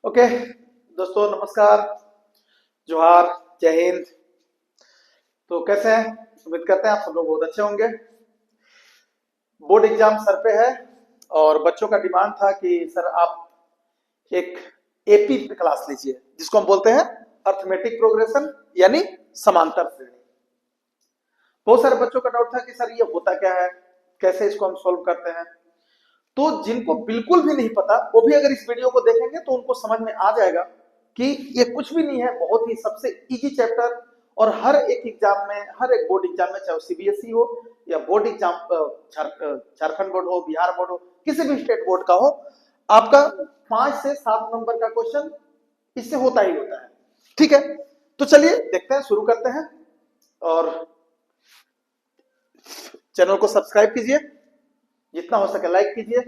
Okay दोस्तों, नमस्कार, जोहार, जय हिंद। तो कैसे हैं? उम्मीद करते हैं आप सब लोग बहुत अच्छे होंगे। बोर्ड एग्जाम सर पे है और बच्चों का डिमांड था कि सर आप एक एपी क्लास लीजिए, जिसको हम बोलते हैं अर्थमेटिक प्रोग्रेशन यानी समांतर श्रेणी। बहुत सारे बच्चों का डाउट था कि सर ये होता क्या है, कैसे इसको हम सॉल्व करते हैं। तो जिनको बिल्कुल भी नहीं पता वो भी अगर इस वीडियो को देखेंगे तो उनको समझ में आ जाएगा कि ये कुछ भी नहीं है, बहुत ही सबसे इजी चैप्टर। और हर एक एग्जाम में, हर एक बोर्ड एग्जाम में, चाहे सीबीएसई हो या बोर्ड एग्जाम झारखंड बोर्ड हो, बिहार बोर्ड हो, किसी भी स्टेट बोर्ड का हो, आपका 5 से 7 नंबर का क्वेश्चन इससे होता ही होता है। ठीक है, तो चलिए देखते हैं, शुरू करते हैं। और चैनल को सब्सक्राइब कीजिए, जितना हो सके लाइक कीजिए।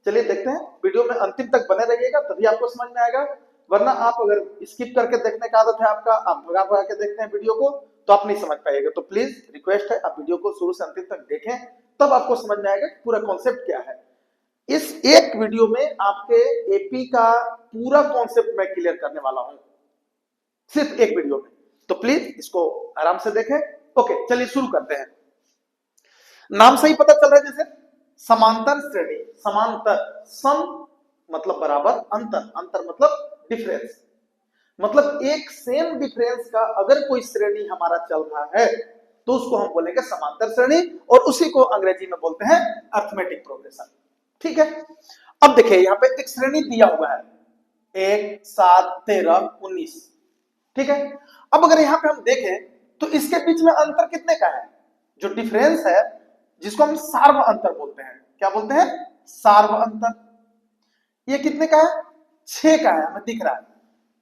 चलिए देखते हैं, वीडियो में अंतिम तक बने रहिएगा तभी आपको समझ में आएगा। वरना आप अगर स्किप करके देखने का आदत है आपका, आप भगा भगा के देखते हैं वीडियो को, तो आप नहीं समझ पाएंगे। तो प्लीज रिक्वेस्ट है, आप वीडियो को शुरू से अंतिम तक देखें, तब आपको समझ में आएगा पूरा कॉन्सेप्ट क्या है। इस एक वीडियो में आपके एपी का पूरा कॉन्सेप्ट मैं क्लियर करने वाला हूं, सिर्फ एक वीडियो में। तो प्लीज इसको आराम से देखें। ओके, चलिए शुरू करते हैं। नाम से ही पता चल रहा है, जैसे समांतर श्रेणी, समांतर, सम मतलब बराबर, अंतर, अंतर मतलब डिफरेंस, मतलब एक सेम डिफरेंस का अगर कोई श्रेणी हमारा चल रहा है तो उसको हम बोलेंगे समांतर श्रेणी, और उसी को अंग्रेजी में बोलते हैं अर्थमेटिक प्रोग्रेशन। ठीक है, अब देखिए यहां पे एक श्रेणी दिया हुआ है 1, 7, 13, 19। ठीक है, अब अगर यहां पे हम देखें तो इसके बीच में अंतर कितने का है? जो डिफरेंस है, जिसको हम सार्व अंतर बोलते हैं। क्या बोलते हैं? सार्व अंतर। ये कितने का है? 6 का है, हमें दिख रहा है।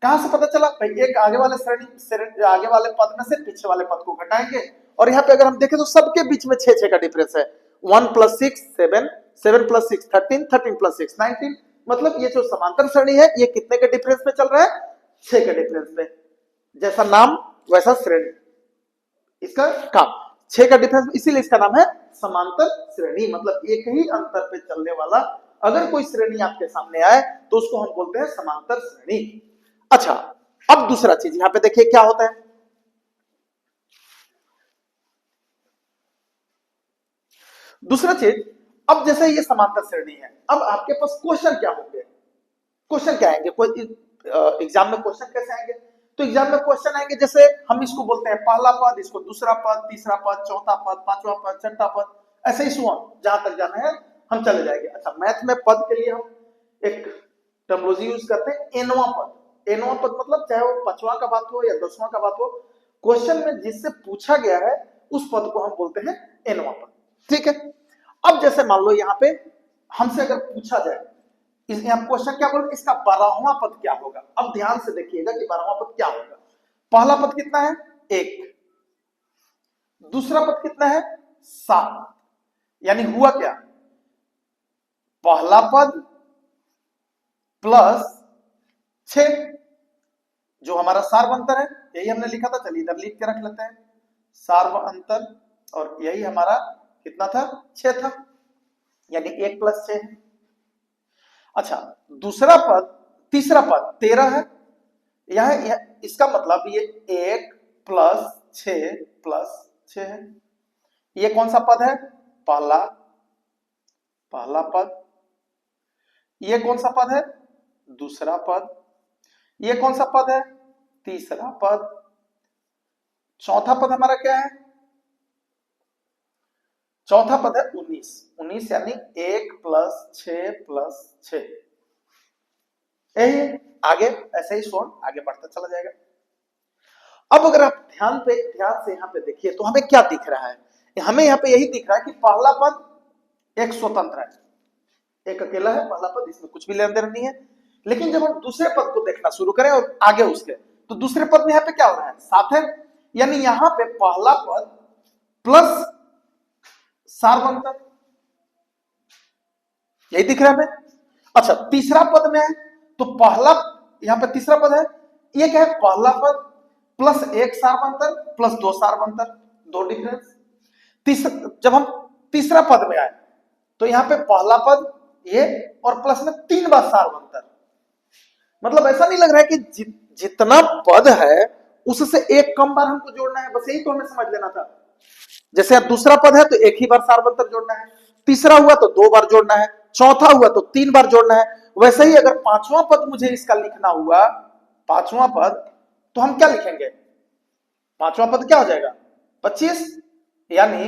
कहां से पता चला भाई? एक आगे वाले श्रेणी, आगे वाले पद में से पीछे वाले पद को घटाएंगे, और यहाँ पे अगर हम देखें तो सबके बीच में 6 का डिफरेंस है। 1 + 6 7, 7 + 6 13, 13 + 6 19। मतलब ये जो समांतर श्रेणी है, ये कितने के डिफरेंस पे चल रहा है? 6 के डिफरेंस पे। जैसा नाम वैसा श्रेणी, इसका काम 6 का डिफरेंस, इसीलिए इसका नाम है समांतर श्रेणी। मतलब एक ही अंतर पे चलने वाला अगर कोई श्रेणी आपके सामने आए तो उसको हम बोलते हैं समांतर श्रेणी। अच्छा, अब दूसरा चीज यहां पे देखिए क्या होता है। दूसरा चीज, अब जैसे ये समांतर श्रेणी है, अब आपके पास क्वेश्चन क्या होंगे? क्वेश्चन क्या आएंगे? कोई एग्जाम में क्वेश्चन कैसे आएंगे? तो एग्जाम में क्वेश्चन आएंगे, जैसे हम इसको बोलते हैं पहला पद, इसको दूसरा पद, तीसरा पद, चौथा पद, पांचवा पद, छठा पद, ऐसे ही सुन, जहां तक जाना है हम चले जाएंगे। अच्छा, मैथ में पद के लिए हम एक टर्मिनोलॉजी यूज करते हैं, एनवा पद। एनवा पद मतलब चाहे वो 5वां का बात हो या 10वां का बात हो, क्वेश्चन में जिससे पूछा गया है उस पद को हम बोलते हैं एनवा पद। ठीक है, अब जैसे मान लो यहाँ पे हमसे अगर पूछा जाए, इस यहाँ क्वेश्चन क्या बोल, इसका 12वां पद क्या होगा? अब ध्यान से देखिएगा कि 12वां पद क्या होगा। पहला पद कितना है? 1। दूसरा पद कितना है? 7। यानी हुआ क्या? पहला पद प्लस 6, जो हमारा सार्व अंतर है, यही हमने लिखा था। चलिए इधर लिख के रख लेते हैं, सार्व अंतर, और यही हमारा कितना था? 6 था, यानी 1 + 6 है। अच्छा, दूसरा पद, तीसरा पद 13 है। यह इसका मतलब ये 1 + 6 + 6 है। ये कौन सा पद है? पहला पद। ये कौन सा पद है? दूसरा पद। ये कौन सा पद है? तीसरा पद। चौथा पद हमारा क्या है? चौथा पद है 19। 19 यानी 1 + 6 + 6। यही आगे ऐसे ही सोन आगे बढ़ता चला जाएगा। अब अगर आप ध्यान से यहाँ पे देखिए तो हमें क्या दिख रहा है? हमें यहाँ पे यही दिख रहा है कि पहला पद एक स्वतंत्र है, एक अकेला है पहला पद, इसमें कुछ भी लेन देन नहीं है। लेकिन जब हम दूसरे पद को देखना शुरू करें और आगे उसके, तो दूसरे पद में यहाँ पे क्या हो रहा है? 7 है। यानी यहाँ पे पहला पद प्लस सार्व अंतर, यही दिख रहा है हमें। अच्छा, तीसरा पद में है तो पहला, यहाँ पे तीसरा पद है, ये क्या है? पहला पद प्लस 1 सार्व अंतर प्लस 2 सार्व अंतर, 2 डिफरेंस। जब हम तीसरा पद में आए तो यहाँ पे पहला पद ये, और प्लस में 3 बार सार्व अंतर, मतलब ऐसा नहीं लग रहा है कि जितना पद है उससे एक कम बार हमको जोड़ना है, बस यही तो हमें समझ लेना था। जैसे अब दूसरा पद है तो एक ही बार सार्वंतर जोड़ना है, तीसरा हुआ तो 2 बार जोड़ना है, चौथा हुआ तो 3 बार जोड़ना है। वैसे ही अगर पांचवा पद मुझे इसका लिखना हुआ, पांचवा पद, तो हम क्या लिखेंगे? पांचवा पद क्या हो जाएगा? 25, यानी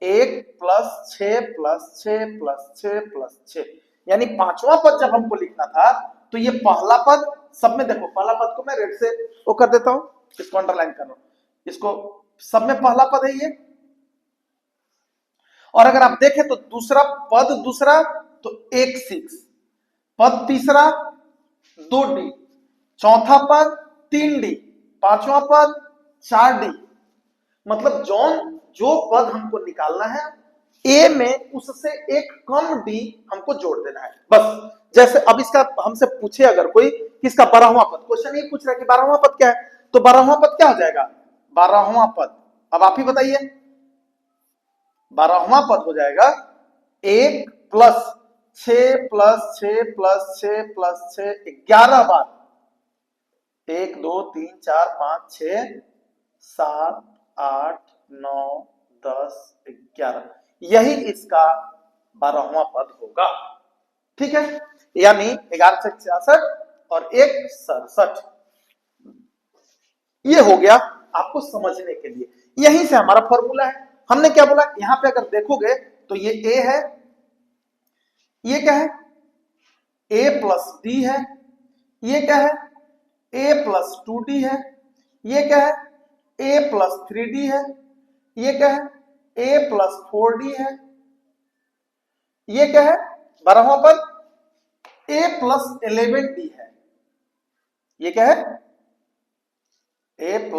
1 + 6 + 6 + 6 + 6, यानी पांचवा पद जब हमको लिखना था तो ये पहला पद, सब में देखो पहला पद को मैं रेड से वो कर देता हूं, इसको अंडरलाइन कर रहा हूं, इसको सब में पहला पद है ये। और अगर आप देखें तो दूसरा पद, दूसरा तो 1 6, पद तीसरा 2D, चौथा पद 3D, पांचवा पद 4D। मतलब जो पद हमको निकालना है ए में उससे एक कम डी हमको जोड़ देना है बस। जैसे अब इसका हमसे पूछे अगर कोई कि इसका 12वां पद, क्वेश्चन ये पूछ रहा है कि 12वां पद क्या है, तो 12वां पद क्या हो जाएगा? 12वां पद, अब आप ही बताइए, 12वां पद हो जाएगा 1 + 6 + 6 + 6 + 6, 11 बार, 1 2 3 4 5 6 7 8 9 10 11, यही इसका 12वां पद होगा। ठीक है, यानी 11 से 66 और 1 67, ये हो गया आपको समझने के लिए। यहीं से हमारा फॉर्मूला है। हमने क्या बोला, यहां पे अगर देखोगे तो ये a है, ये क्या है? a + d है, ये क्या है? a + 2d है, ये क्या है? a + 3d है, ये क्या है? a + 4d है, ये क्या है? 12वां पद a + 11d है, ये क्या है? a +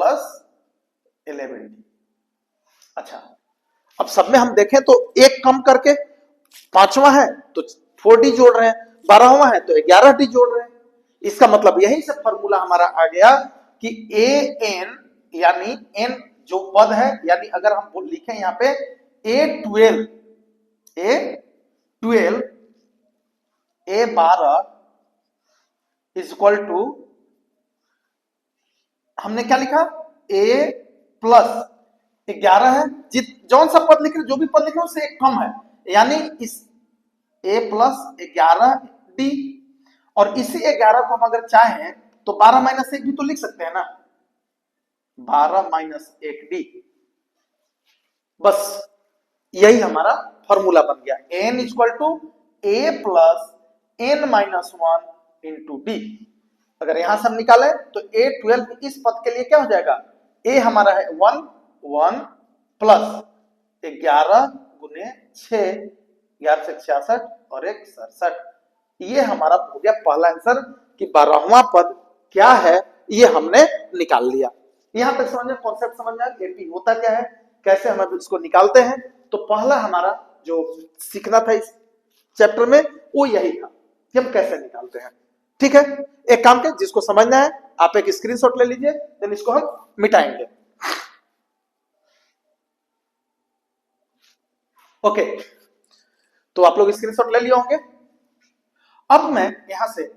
11d। अच्छा, अब सब में हम देखें तो एक कम करके, पांचवा है तो 4d जोड़ रहे हैं, 12वां है तो 11d जोड़ रहे हैं। इसका मतलब यही से फॉर्मूला हमारा आ गया कि an, यानी n जो पद है, यानी अगर हम लिखें यहां पे a12 a12 = हमने क्या लिखा? a + 11 है, जौन सा पद लिख रहे, जो भी पद लिख रहे उससे एक कम है, यानी इस a + 11d, और इसी 11 को हम अगर चाहें तो 12 - 1 भी तो लिख सकते हैं ना, 12 - 1d। बस यही हमारा फॉर्मूला बन गया, n = a + n - 1 × d। अगर यहां से हम निकालें तो a12 इस पद के लिए क्या हो जाएगा? a हमारा है 1 1 + 11 × 6, 11 से 66 और 1 67, ये हमारा हो गया पहला आंसर कि 12वां पद क्या है, ये हमने निकाल लिया। यहां तक समझ में, कॉन्सेप्ट समझ में आया एपी होता क्या है, कैसे हम इसको निकालते हैं। तो पहला हमारा जो सीखना था इस चैप्टर में वो यही था कि हम कैसे निकालते हैं। ठीक है, एक काम के, जिसको समझना है आप एक स्क्रीनशॉट ले लीजिए, देन इसको हम मिटाएंगे। ओके, तो आप लोग स्क्रीनशॉट ले लिए होंगे। अब मैं यहां से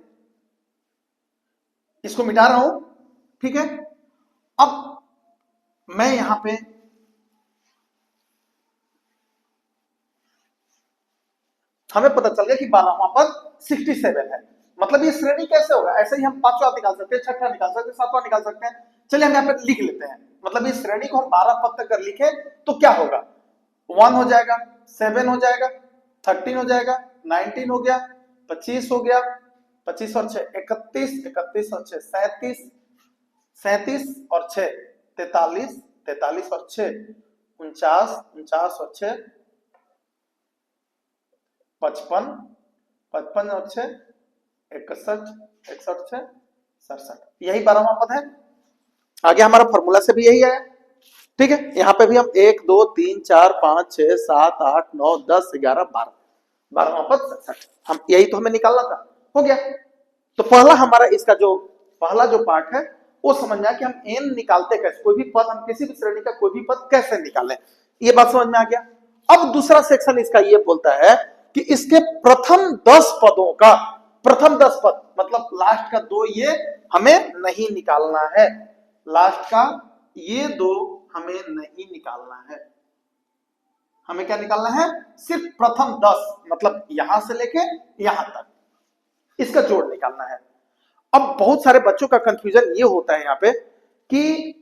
इसको मिटा रहा हूं, ठीक है। अब मैं यहां पे हमें पता चल गया कि 12वां पद 67 है। मतलब ये श्रेणी कैसे होगा? ऐसे ही हम पांचवा निकाल सकते हैं, छठा निकाल सकते हैं, सातवां निकाल सकते हैं। चलिए हम यहाँ पे लिख लेते हैं, मतलब इस श्रेणी को हम 12 पद तक अगर लिखे तो क्या होगा? 1 हो जाएगा, 7 हो जाएगा, 13 हो जाएगा, 19 हो गया, 25 हो गया, 25 और 6 31, 31 और 6 37, 37 और 6 43, 43 और 6 49, 49 और 6 55, 55 और 6 61, 61 6 67, यही 12वां पद है। आगे हमारा फॉर्मूला से भी यही आया। ठीक है, यहाँ पे भी हम 1 2 3 4 5 6 7 8 9 10 11 12, 12वां पद 67, हम यही तो हमें निकालना था, हो गया। तो पहला हमारा इसका जो पहला जो पार्ट है वो समझना कि हम n निकालते कैसे, कोई भी पद, हम किसी भी श्रेणी का कोई भी पद कैसे निकालें, ये बात समझ में आ गया। अब दूसरा सेक्शन इसका ये बोलता है कि इसके प्रथम 10 पदों का प्रथम 10 पद मतलब लास्ट का 2 ये हमें नहीं निकालना है, लास्ट का ये 2 हमें नहीं निकालना है। हमें क्या निकालना है? सिर्फ प्रथम 10 मतलब यहां से लेके यहां तक, इसका जोड़ निकालना है। अब बहुत सारे बच्चों का कंफ्यूजन ये होता है यहां पे कि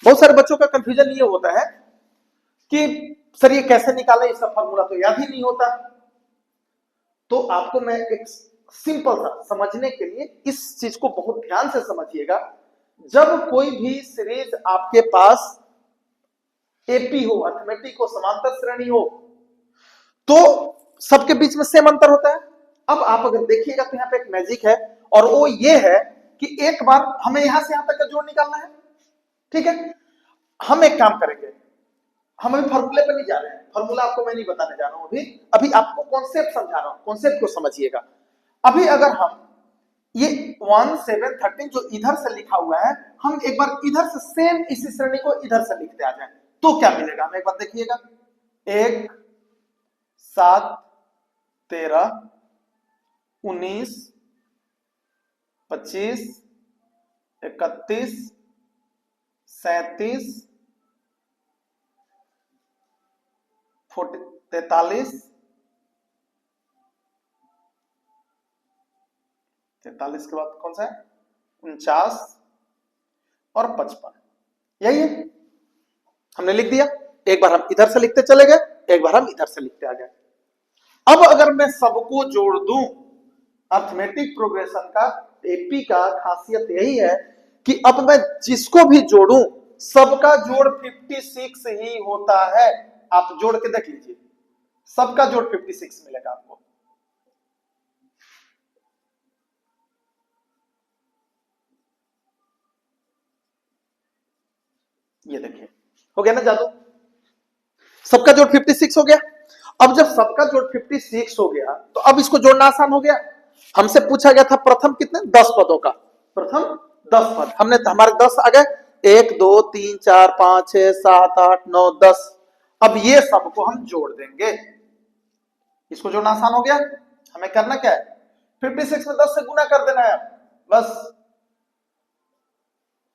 बहुत सारे बच्चों का कंफ्यूजन ये होता है कि सर ये कैसे निकालें, इसका फॉर्मूला तो याद ही नहीं होता। तो आपको मैं एक सिंपल सा समझने के लिए इस चीज को बहुत ध्यान से समझिएगा। जब कोई भी सीरीज आपके पास एपी हो, अर्थमेटिक हो, समांतर श्रेणी हो, तो सबके बीच में सेम अंतर होता है। अब आप अगर देखिएगा तो यहाँ पे एक मैजिक है, और वो ये है कि एक बार हमें यहां से यहां तक का जोड़ निकालना है। ठीक है, हम एक काम करेंगे, हम अभी फॉर्मूले पर नहीं जा रहे हैं, फॉर्मूला आपको मैं नहीं बताने जा रहा हूं अभी, अभी आपको कॉन्सेप्ट समझा रहा हूं, कॉन्सेप्ट को समझिएगा। अभी अगर हम ये 1 7 13 जो इधर से लिखा हुआ है, हम एक बार इधर से सेम इसी श्रेणी को इधर से लिखते आ जाए तो क्या मिलेगा, हम एक बार देखिएगा। 1 7 13 19 25 31 37 43 43 के बाद कौन सा है, 49 और 55, यही है। हमने लिख दिया, एक बार हम इधर से लिखते चले गए, एक बार हम इधर से लिखते आ गए। अब अगर मैं सबको जोड़ दूं, अर्थमेटिक प्रोग्रेशन का, एपी का खासियत यही है कि अब मैं जिसको भी जोड़ूं सबका जोड़ 56 ही होता है। आप जोड़ के देख लीजिए, सबका जोड़ 56 मिलेगा आपको। ये देखिए, हो गया ना जादू, सबका जोड़ 56 हो गया। अब जब सबका जोड़ 56 हो गया तो अब इसको जोड़ना आसान हो गया। हमसे पूछा गया था प्रथम कितने 10 पदों का, प्रथम 10 पद, हमने हमारे 10 आ गए, 1 2 3 4 5 6 7 8 9 10। अब ये सबको हम जोड़ देंगे, इसको जोड़ना आसान हो गया। हमें करना क्या है, 56 में 10 से गुना कर देना है बस,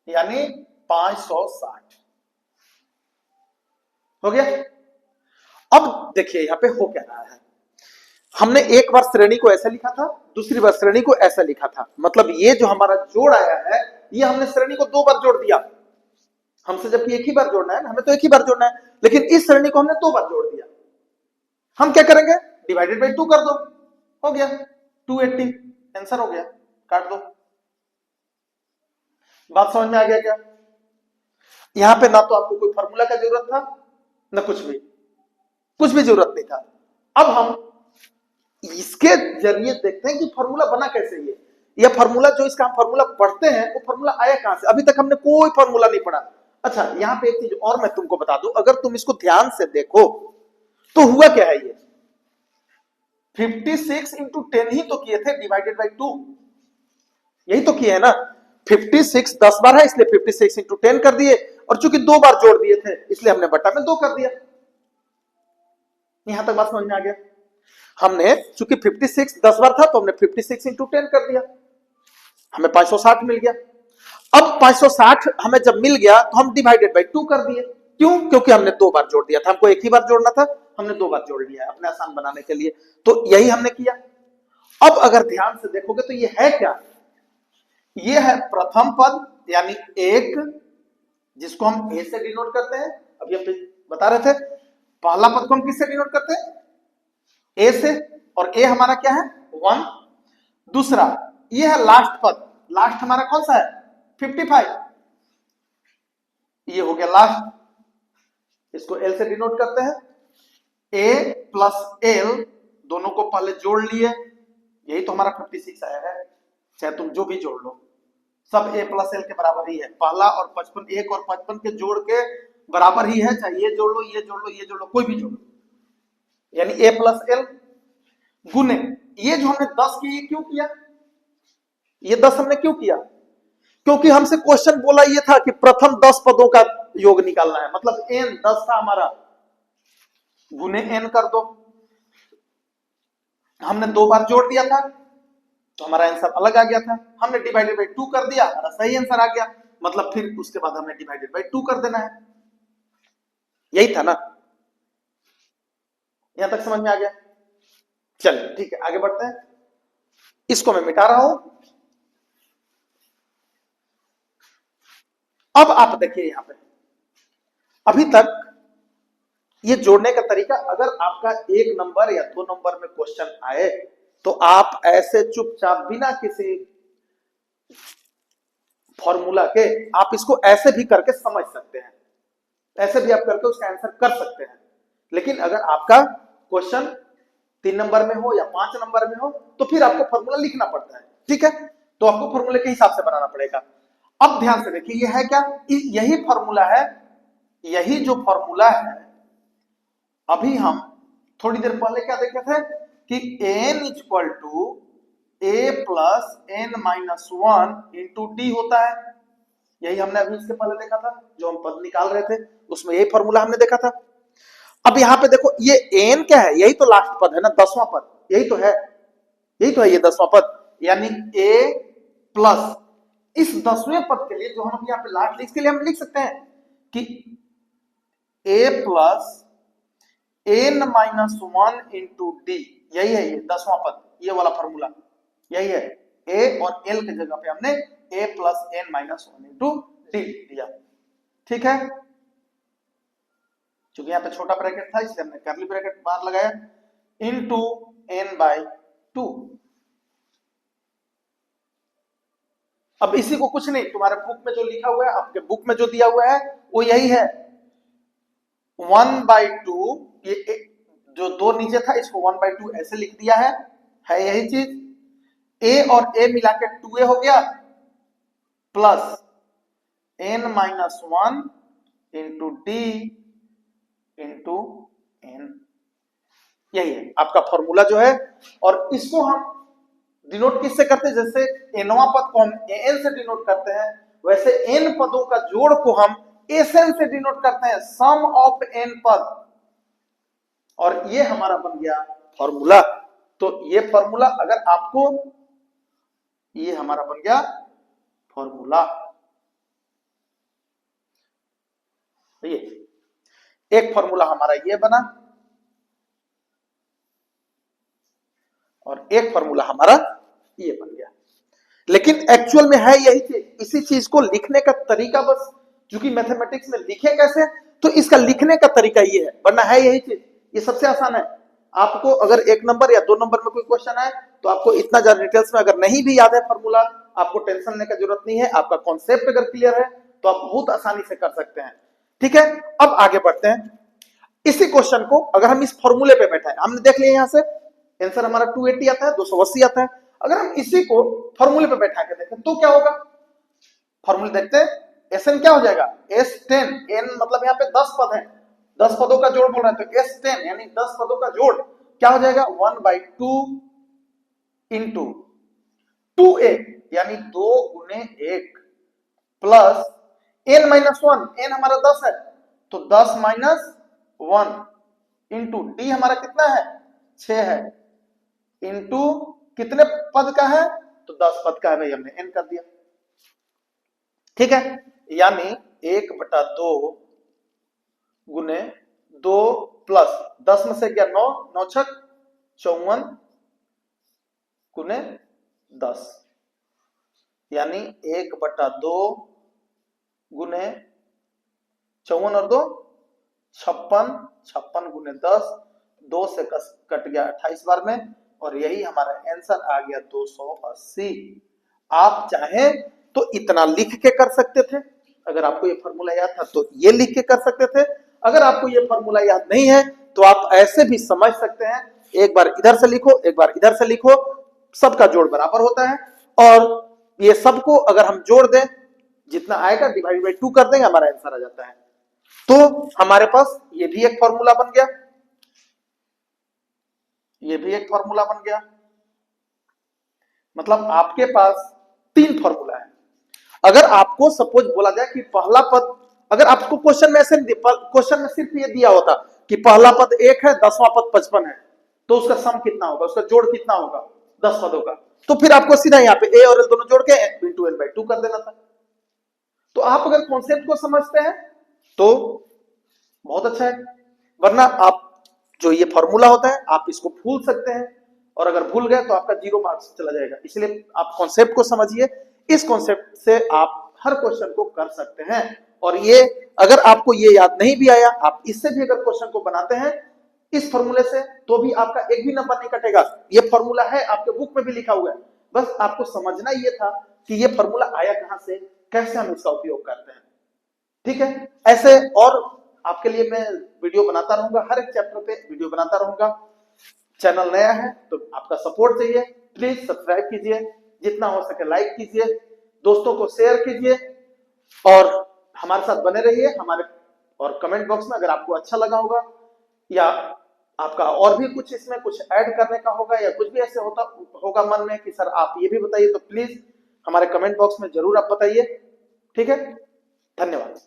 यानी 560 हो गया। अब देखिए यहां पे हो क्या रहा है, हमने एक बार श्रेणी को ऐसा लिखा था, दूसरी बार श्रेणी को ऐसा लिखा था, मतलब ये जो हमारा जोड़ आया है ये हमने श्रेणी को 2 बार जोड़ दिया। हमसे जबकि एक ही बार जोड़ना है, हमें तो एक ही बार जोड़ना है, लेकिन इस श्रेणी को हमने 2 बार जोड़ दिया। हम क्या करेंगे, डिवाइडेड बाई 2 कर दो, हो गया 280, आंसर हो गया, काट दो। बात समझ में आ गया क्या? यहां पे ना तो आपको कोई फॉर्मूला का जरूरत था, ना कुछ भी जरूरत नहीं था। अब हम इसके जरिए देखते हैं कि फॉर्मूला बना कैसे। ये फॉर्मूला जो इसका हम फॉर्मूला पढ़ते हैं वो फॉर्मूला आया कहां से, अभी तक हमने कोई फॉर्मूला नहीं पढ़ा। अच्छा यहां पे एक चीज और मैं तुमको बता दूं, अगर तुम इसको ध्यान से देखो तो हुआ क्या है, ये 56 इंटू 10 ही तो किए थे डिवाइडेड बाई 2, यही तो किए है ना। 56 10 बार है इसलिए 56 इंटू 10 कर दिए, और चूंकि 2 बार जोड़ दिए थे इसलिए हमने बटा में 2 कर दिया। यहां तक बात समझ में आ गया। हमने चूंकि 56 10 बार था तो हमने 56 इंटू 10 कर दिया, हमें 560 मिल गया। अब 560 हमें जब मिल गया तो हम डिवाइडेड बाई 2 कर दिए, क्यों, क्योंकि हमने 2 बार जोड़ दिया था, हमको एक ही बार जोड़ना था, हमने 2 बार जोड़ लिया अपने आसान बनाने के लिए, तो यही हमने किया। अब अगर ध्यान से देखोगे तो ये है क्या, ये है प्रथम पद यानी 1, जिसको हम ए से डिनोट करते हैं, अभी हम बता रहे थे पहला पद को हम किससे डिनोट करते हैं, ए से, और ए हमारा क्या है 1। दूसरा ये है लास्ट पद, लास्ट हमारा कौन सा है 55, ये हो गया लास्ट, इसको एल से डिनोट करते हैं। ए प्लस एल दोनों को पहले जोड़ लिए, यही तो हमारा 56 आया है, चाहे तुम जो भी जोड़ लो सब ए प्लस एल के बराबर ही है, पहला और 55 1 और 55 के जोड़ के बराबर ही है, चाहे ये जोड़ लो ये जोड़ लो ये जोड़ लो कोई भी जोड़ लो, यानी ए प्लस एल गुने ये जो हमने 10 किया, ये क्यों किया, ये 10 हमने क्यों किया, क्योंकि हमसे क्वेश्चन बोला ये था कि प्रथम 10 पदों का योग निकालना है, मतलब n 10 था हमारा, गुने n कर दो, हमने 2 बार जोड़ दिया था तो हमारा आंसर अलग आ गया था, हमने डिवाइडेड बाई 2 कर दिया, हमारा सही आंसर आ गया। मतलब फिर उसके बाद हमें डिवाइडेड बाई 2 कर देना है, यही था ना, यहां तक समझ में आ गया। चलिए ठीक है, आगे बढ़ते हैं। इसको मैं मिटा रहा हूं। अब आप देखिए यहां पे, अभी तक ये जोड़ने का तरीका, अगर आपका 1 नंबर या 2 नंबर में क्वेश्चन आए तो आप ऐसे चुपचाप बिना किसी फॉर्मूला के आप इसको ऐसे भी करके समझ सकते हैं, ऐसे भी आप करके उसका आंसर कर सकते हैं। लेकिन अगर आपका क्वेश्चन 3 नंबर में हो या 5 नंबर में हो तो फिर आपको फॉर्मूला लिखना पड़ता है, ठीक है, तो आपको फॉर्मूले के हिसाब से बनाना पड़ेगा। अब ध्यान से देखिए, ये है क्या, यही फॉर्मूला है, यही जो फॉर्मूला है अभी हम थोड़ी देर पहले क्या देखे थे कि n equal to a plus n minus 1 into d होता है। यही हमने अभी इसके पहले देखा था, जो हम पद निकाल रहे थे उसमें यही फॉर्मूला हमने देखा था। अब यहां पे देखो ये n क्या है, यही तो लास्ट पद है ना, 10वां पद, यही तो है, यही तो है ये 10वां पद, यानी a प्लस इस 10वें पद के लिए जो हम यहाँ पे लास्ट, इसके लिए हम लिख सकते हैं कि a plus n minus 1 into D, यही है ये 10वां पद, ये वाला फॉर्मूला यही है। a और l की जगह पे हमने a plus n minus 1 into D दिया, ठीक है। क्योंकि यहाँ पे छोटा ब्रैकेट था इसलिए हमने कर्ली ब्रैकेट बाहर लगाया, इंटू n बाई 2। अब इसी को कुछ नहीं, तुम्हारे बुक में जो लिखा हुआ है, आपके बुक में जो दिया हुआ है वो यही है, 1/2, ये जो 2 नीचे था इसको 1/2 ऐसे लिख दिया है यही चीज। a और a मिला के 2a हो गया, plus n minus 1 into D into n, यही है आपका फॉर्मूला जो है। और इसको हम डिनोट किससे करते हैं, जैसे nवां पद को हम an से डिनोट करते हैं, वैसे n पदों का जोड़ को हम sn से डिनोट करते हैं, सम ऑफ n पद, और ये हमारा बन गया फॉर्मूला। तो ये फॉर्मूला अगर आपको, ये हमारा बन गया फॉर्मूला, ये एक फॉर्मूला हमारा ये बना और एक फॉर्मूला हमारा ये बन गया। लेकिन एक्चुअल में है यही चीज, इसी चीज को लिखने का तरीका बस, क्योंकि मैथमेटिक्स में लिखे कैसे, तो इसका लिखने का तरीका ये है, वरना है यही चीज, ये सबसे आसान है। आपको अगर 1 नंबर या 2 नंबर में कोई क्वेश्चन आए तो आपको इतना ज्यादा डिटेल्स में अगर नहीं भी याद है फॉर्मूला, आपको टेंशन लेने का जरूरत नहीं है, आपका कॉन्सेप्ट अगर क्लियर है तो आप बहुत आसानी से कर सकते हैं, ठीक है। अब आगे बढ़ते हैं। इसी क्वेश्चन को अगर हम इस फॉर्मूले पे बैठे हैं, हमने देख लिया यहां से आंसर हमारा 280 आता है, 280 आता है, अगर हम इसी को फॉर्मूले पे बैठा के देखें तो क्या होगा, फॉर्मूले देखते हैं, Sn क्या हो जाएगा, S10, n मतलब यहाँ पे 10 पद हैं, 10 पदों का जोड़ बोल रहे हैं, तो S10 यानी 10 पदों का जोड़ क्या हो जाएगा, 1/2 इंटू 2a यानी 2 गुने 1 प्लस n माइनस 1, n हमारा 10 है तो 10 माइनस 1 इंटू डी हमारा कितना है, 6 है, इंटू कितने पद का है, तो 10 पद का है भाई, हमने n कर दिया, ठीक है। यानी 1/2 गुने 2 प्लस 10 में से गया 9, 9 छक 54 गुने 10, यानी 1/2 गुने 54 और 2 56, 56 गुने 10, 2 से कट गया 28 बार में, और यही हमारा आंसर आ गया 280। आप चाहें तो इतना लिख के कर सकते थे, अगर आपको ये फॉर्मूला याद था तो ये लिख के कर सकते थे, अगर आपको ये फॉर्मूला याद नहीं है तो आप ऐसे भी समझ सकते हैं, एक बार इधर से लिखो एक बार इधर से लिखो, सबका जोड़ बराबर होता है, और ये सबको अगर हम जोड़ दें जितना आएगा डिवाइड बाई 2 कर देंगे, हमारा आंसर आ जाता है। तो हमारे पास ये भी एक फॉर्मूला बन गया, ये भी एक फॉर्मूला बन गया, मतलब आपके पास 3 फॉर्मूला है। अगर आपको सपोज बोला जाए कि पहला पद, अगर आपको क्वेश्चन में ऐसे, क्वेश्चन में सिर्फ ये दिया होता कि पहला पद 1 है, 10वां पद 55 है, तो उसका सम कितना होगा, उसका जोड़ कितना होगा, 10 पदों का। तो फिर आपको सीधा यहाँ पे a और l दोनों जोड़ के इंटू n बाई 2 कर देना था। तो आप अगर कॉन्सेप्ट को समझते हैं तो बहुत अच्छा है, वरना आप जो ये फॉर्मूला होता है आप इसको भूल सकते हैं, और अगर भूल गए तो आपका 0 मार्क्स चला जाएगा। इसलिए आप कॉन्सेप्ट को समझिए, इस कॉन्सेप्ट से आप हर क्वेश्चन को कर सकते हैं। और ये अगर आपको ये याद नहीं भी आया, आप इससे भी अगर क्वेश्चन को बनाते हैं इस फॉर्मूले से, तो भी आपका एक भी नंबर नहीं कटेगा। ये फॉर्मूला है, आपके बुक में भी लिखा हुआ है, बस आपको समझना ये था कि ये फॉर्मूला आया कहां से, कैसे हम इसका उपयोग करते हैं। ठीक है, ऐसे और आपके लिए मैं वीडियो बनाता रहूंगा, हर एक चैप्टर पे वीडियो बनाता रहूंगा। चैनल नया है तो आपका सपोर्ट चाहिए, प्लीज सब्सक्राइब कीजिए, जितना हो सके लाइक कीजिए, दोस्तों को शेयर कीजिए, और हमारे साथ बने रहिए हमारे। और कमेंट बॉक्स में अगर आपको अच्छा लगा होगा, या आपका और भी कुछ इसमें कुछ ऐड करने का होगा, या कुछ भी ऐसे होता होगा मन में कि सर आप ये भी बताइए, तो प्लीज हमारे कमेंट बॉक्स में जरूर आप बताइए। ठीक है, धन्यवाद।